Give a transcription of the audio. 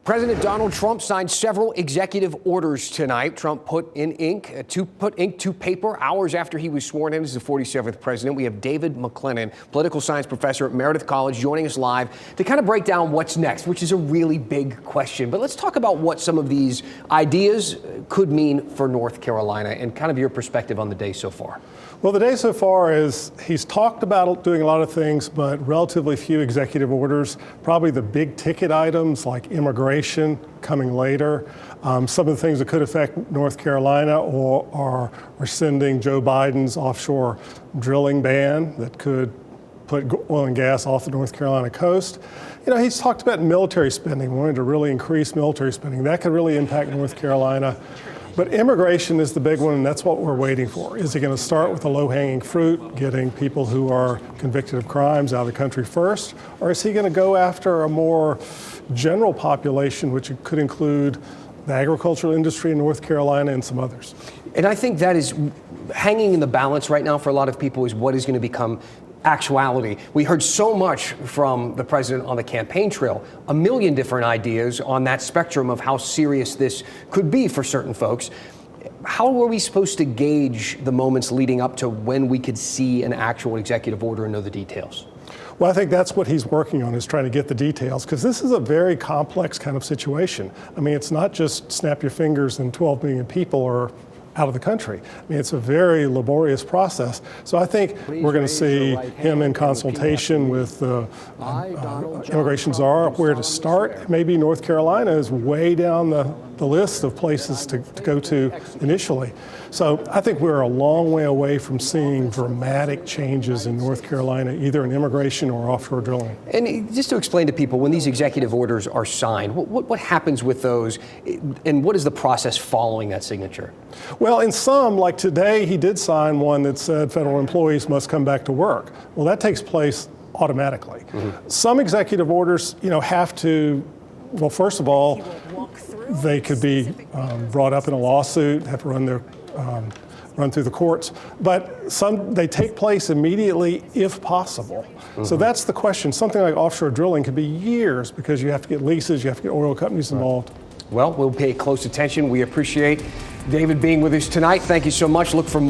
President Donald Trump signed several executive orders tonight. Trump put ink to paper hours after he was sworn in as the 47th president. We have David McLennan, political science professor at Meredith College, joining us live to kind of break down what's next, which is a really big question. But let's talk about what some of these ideas could mean for North Carolina and kind of your perspective on the day so far. Well, the day so far is he's talked about doing a lot of things, but relatively few executive orders. Probably the big ticket items like immigration coming later. Some of the things that could affect North Carolina are rescinding Joe Biden's offshore drilling ban that could put oil and gas off the North Carolina coast. You know, he's talked about military spending, wanting to really increase military spending. That could really impact North Carolina. But immigration is the big one, and that's what we're waiting for. Is he going to start with the low-hanging fruit, getting people who are convicted of crimes out of the country first? Or is he going to go after a more general population, which could include the agricultural industry in North Carolina and some others? And I think that is hanging in the balance right now for a lot of people is what is going to become actuality. We heard so much from the president on the campaign trail, a million different ideas on that spectrum of how serious this could be for certain folks. How were we supposed to gauge the moments leading up to when we could see an actual executive order and know the details? Well, I think that's what he's working on, is trying to get the details, because this is a very complex kind of situation. I mean, it's not just snap your fingers and 12 million people are out of the countty. I mean, it's a very laborious process. So I think we're going to see him in consultation with the immigration czar where to start. Maybe North Carolina is way down the list of places to go to initially. So I think we're a long way away from seeing dramatic changes in North Carolina, either in immigration or offshore drilling. And just to explain to people, when these executive orders are signed, what happens with those, and what is the process following that signature? Well, in some, like today, he did sign one that said federal employees must come back to work. Well, that takes place automatically. Some executive orders, have to, well, first of all, they could be brought up in a lawsuit, have to run through the courts, but some, they take place immediately if possible. So that's the question. Something like offshore drilling could be years because you have to get leases, you have to get oil companies involved. Well, we'll pay close attention. We appreciate David being with us tonight. Thank you so much. Look for more